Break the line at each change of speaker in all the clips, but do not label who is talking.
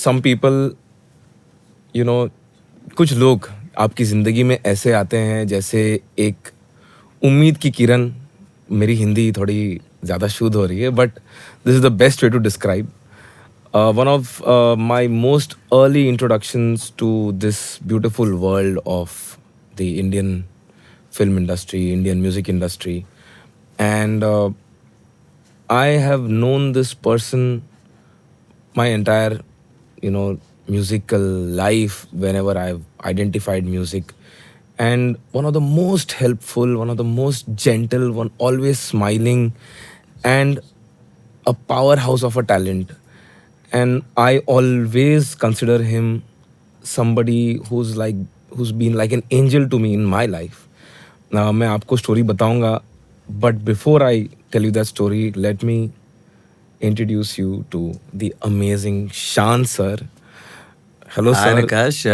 some people, you know, कुछ लोग आपकी ज़िंदगी में ऐसे आते हैं जैसे एक उम्मीद की किरण. मेरी हिंदी थोड़ी ज़्यादा शुद्ध हो रही है, but this is the best way to describe. One of my most early introductions to this beautiful world of the Indian film industry, Indian music industry. And I have known this person my entire, musical life whenever I've identified music. And one of the most helpful, one of the most gentle, one always smiling, and a powerhouse of a talent. And I always consider him somebody who's been like an angel to me in my life. मैं आपको story बताऊंगा, but before I tell you that story, let me introduce you to the amazing Shan sir. Hello
hi
sir.
Nakash,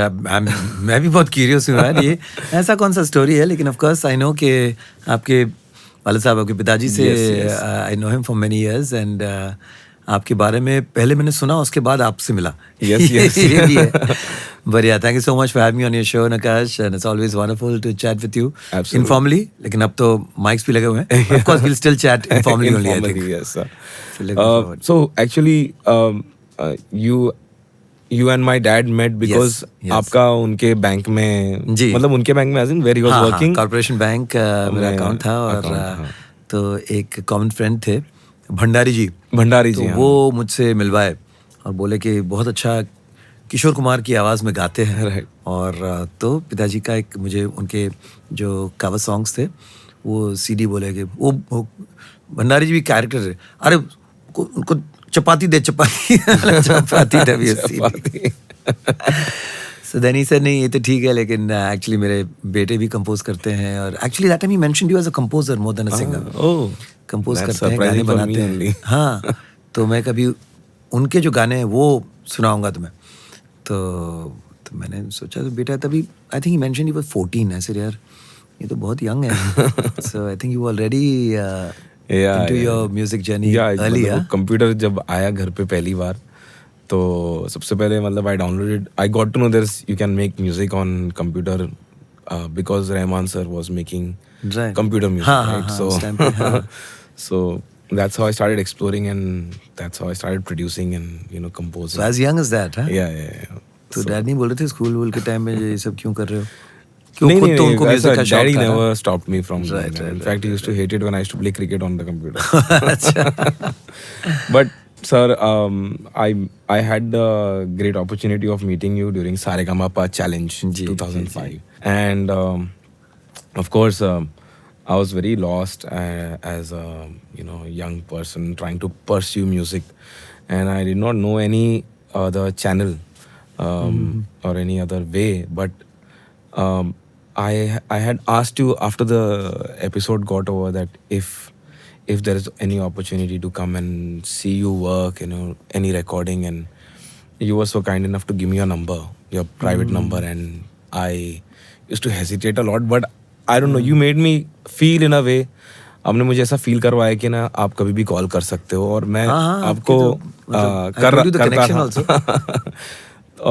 मैं भी बहुत curious हूँ यार, ये ऐसा कौन सा स्टोरी है. लेकिन ऑफ कोर्स आई नो कि आपके वाले साहब, आपके पिताजी से I know him for many years, and आपके बारे में पहले मैंने सुना, उसके बाद आपसे मिला.
Yes.
ये भी है. But yeah, thank you so much for having me on your show, Nakash, and it's always wonderful to chat with you.
Absolutely.
Informally, लेकिन अब तो mics भी लगे हुए हैं. Of course, we'll still chat informally only, I think.
Yes, sir.
So looking forward.
So actually, you and my dad met because
Yes.
आपका उनके bank में,
जी.
मतलब उनके बैंक में as in where he was working.
Corporation bank मेरा account था, और
हाँ.
तो एक कॉमन फ्रेंड थे भंडारी जी.
भंडारी जी,
तो
हाँ.
वो मुझसे मिलवाए और बोले कि बहुत अच्छा किशोर कुमार की आवाज़ में गाते हैं.
Right.
और तो पिताजी का एक, मुझे उनके जो कवर सॉन्ग्स थे वो सीडी बोले कि वो भंडारी जी भी कैरेक्टर है. अरे उनको चपाती दे, चपाती चपाती डबी. So then he said, नहीं ये तो ठीक है, लेकिन एक्चुअली मेरे बेटे भी कंपोज करते हैं. और एक्चुअली दैट टाइम ही mentioned you as a composer more than a singer.
Oh,
compose
that's
करते हैं, गाने
surprising for
बनाते
me
हैं.
only.
हाँ, तो मैं कभी उनके जो गाने हैं वो सुनाऊंगा तुम्हें. तो मैंने सोचा, तो बेटा तभी I think he mentioned you were 14. ऐसे यार ये तो बहुत यंग है. So I think you already into your music journey early.
Computer जब आया घर पे पहली बार, तो सबसे पहले मतलब I got to know this you can make music on computer because Rahman sir was making computer music, right? So so that's how I started exploring, and that's how I started producing and composing.
So as young as that, huh?
Yeah.
तो dad नहीं बोल रहे थे school के time में ये सब क्यों कर रहे हो?
नहीं,
खुद तो उनको म्यूजिक का शौक था.
Daddy never stopped me from doing
Right,
that.
right,
In fact, he used to hate it when I used to play cricket on the computer.
अच्छा.
But sir, I had the great opportunity of meeting you during Saregama Challenge 2005, and of course, I was very lost as a young person trying to pursue music, and I did not know any other channel or any other way. But I had asked you after the episode got over that if there is any opportunity to come and see you work, any recording, and you were so kind enough to give me your number, your private number, and I used to hesitate a lot, but I don't know, you made me feel in a way. आपने मुझे ऐसा feel करवाया कि ना आप कभी भी call कर सकते हो, और मैं आपको करता था.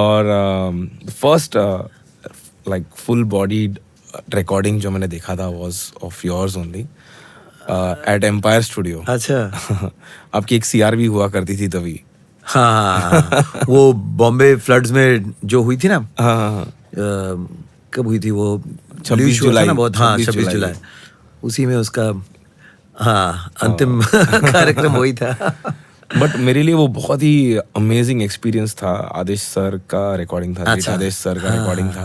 और first like full bodied recording जो मैंने देखा था was of yours only at Empire Studio.
अच्छा.
आपकी एक सीआर भी हुआ करती थी तभी.
हाँ, वो बॉम्बे फ्लड्स में जो हुई थी ना.
हाँ.
कब हुई थी वो?
26 जुलाई.
बहुत. हाँ, 26 जुलाई. उसी में उसका अंतिम कार्यक्रम वही था.
बट मेरे लिए वो बहुत ही अमेजिंग एक्सपीरियंस था. आदेश सर का रिकॉर्डिंग था.
अच्छा.
आदेश सर का रिकॉर्डिंग था.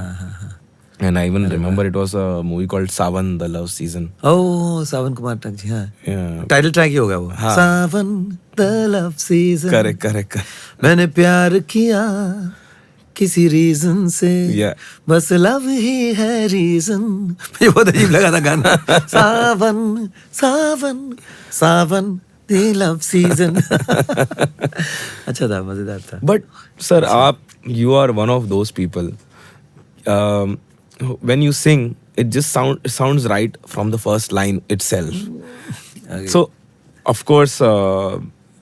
And I even remember it was a movie called Sawan, The Love Season.
Oh, सावन कुमार तक जी. हाँ.
Yeah.
टाइटल ट्रैक ही होगा वो.
हाँ.
सावन The Love Season.
Correct.
मैंने प्यार किया किसी रीजन से.
Yeah.
बस लव ही है रीजन. मुझे बहुत अजीब लगा था गाना. सावन सावन सावन The Love Season. अच्छा था, मजेदार था.
But sir, you are one of those people. When you sing, it just sounds right from the first line itself.
Okay.
So, of course,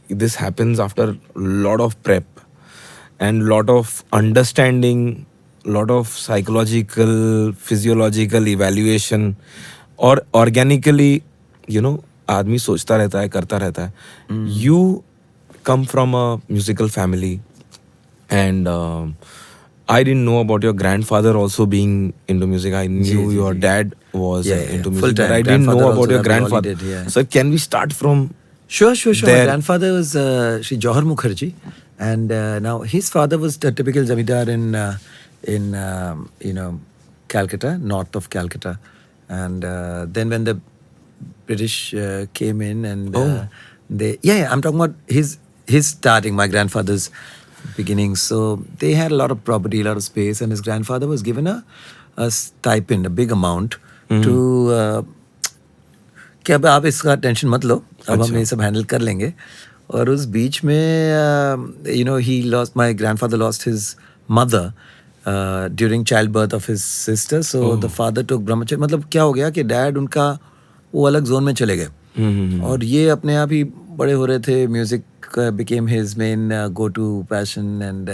this happens after a lot of prep, and lot of understanding, lot of psychological, physiological evaluation, और organically, you know, आदमी सोचता रहता है, करता रहता है. You come from a musical family, and I didn't know about your grandfather also being into music. I knew your dad was into music,
Full-time.
but I didn't know
Grandfather
about
also,
your
that was all he
grandfather.
did, yeah.
So can we start from
Sure. My
there?
grandfather was Shri Johar Mukherjee, and now his father was the typical zamindar in you know, Calcutta, north of Calcutta, and then when the British came in, and they I'm talking about his starting, my grandfather's beginnings. So they had a lot of property, a lot of space, and his grandfather was given a stipend, a big amount to कि अब आप इसका tension मत लो, अब हम ये सब handle कर लेंगे. और उस बीच में you know he lost, my grandfather lost his mother during child birth of his sister. So the father टुक ब्रह्मचर्य. मतलब क्या हो गया कि डैड उनका वो अलग जोन में चले गए, और ये अपने आप ही बड़े हो रहे थे. Music became his main go to passion, and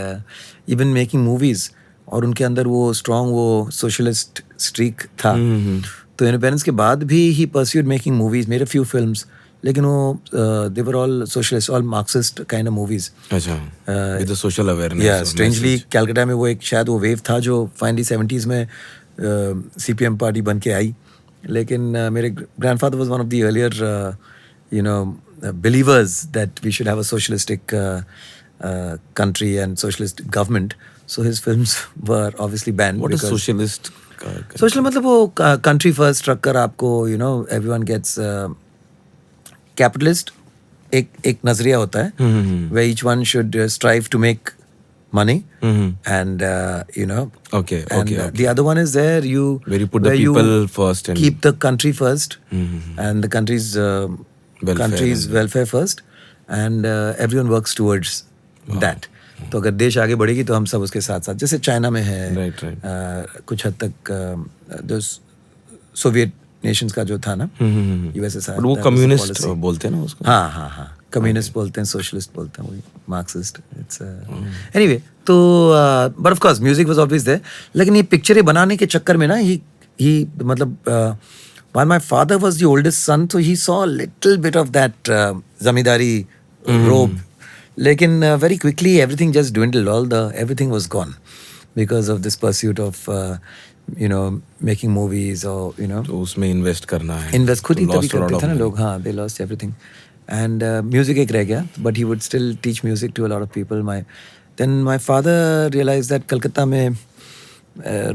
even making movies. और उनके अंदर वो स्ट्रॉन्ग वो सोशलिस्ट स्ट्रीक था. तो इंडिपेंडेंस के बाद भी he pursued making movies, made a few films, लेकिन वो they were all socialist, all Marxist kind of movies.
अच्छा, विद द सोशल अवेयरनेस.
या स्ट्रेंजली कलकत्ता में वो एक शायद वो वेव था जो फाइनली 70s में CPM पार्टी बन के आई. लेकिन मेरे grandfather was one of the earlier you know believers that we should have a socialistic country and socialist government. So his films were obviously banned.
What is socialist?
Social मतलब वो country first structure आपको, you know, everyone gets capitalist. एक नजरिया होता है where each one should strive to make money, and you know,
okay.
The other one is there
where you put the people first and
keep the country first, and the country's welfare first, and everyone works towards that. तो अगर देश आगे बढ़ेगी तो हम सब उसके साथ साथ, जैसे चाइना में है, कुछ हद तक सोवियत नेशंस का जो था ना, USSR,
वो कम्युनिस्ट बोलते हैं ना उसको.
हाँ कम्युनिस्ट बोलते हैं, सोशलिस्ट बोलते हैं, वही मार्क्सिस्ट. It's anyway. तो but of course music was always there. लेकिन ये पिक्चरें बनाने के चक्कर में ना ही मतलब while my father was the oldest son, so he saw a little bit of that zamindari robe. Lekin very quickly everything just dwindled. Everything was gone because of this pursuit of you know, making movies, or you know,
तो उसमें invest करना है.
Invest खुद ही तभी करते थे ना लोग. हाँ, they lost everything. And music एक रह गया, but he would still teach music to a lot of people. Then my father realized that Calcutta में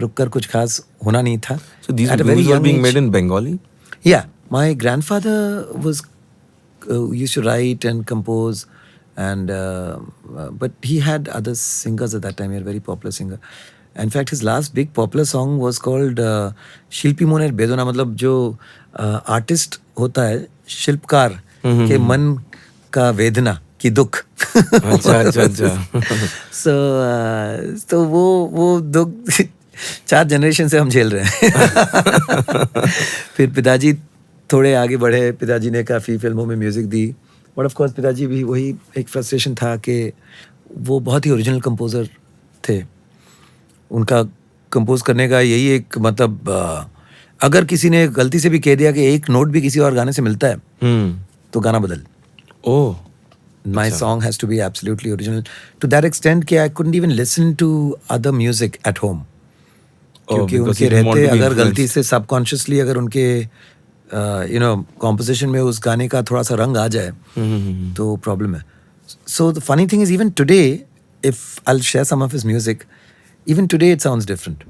रुककर कुछ खास होना नहीं था.
So these movies were being made in Bengali?
Yeah, my grandfather was used to write and compose, and but he had other singers at that time. He had a very popular singer. In fact, his last big popular song was called शिल्पी मोनेर बेदोना. मतलब जो artist होता है, शिल्पकार के मन का वेदना की दुख. अच्छा. So वो दुख 4 जनरेशन से हम झेल रहे हैं. फिर पिताजी थोड़े आगे बढ़े. पिताजी ने काफ़ी फिल्मों में music the, but of course पिताजी भी वही एक फ्रस्ट्रेशन था कि वो बहुत ही ओरिजिनल कंपोज़र थे. उनका कंपोज करने का यही एक मतलब, अगर किसी ने गलती से भी कह दिया कि एक नोट भी किसी और गाने से मिलता है तो गाना बदल.
ओह,
my song has to be absolutely original to that extent कि I couldn't even listen to other music at home. क्योंकि उनके रहते अगर गलती से सबकॉन्शियसली अगर उनके you know, composition में उस गाने का थोड़ा सा रंग आ जाए तो प्रॉब्लम है. So the funny thing is, even today, if I'll share some of his music, even today it sounds different.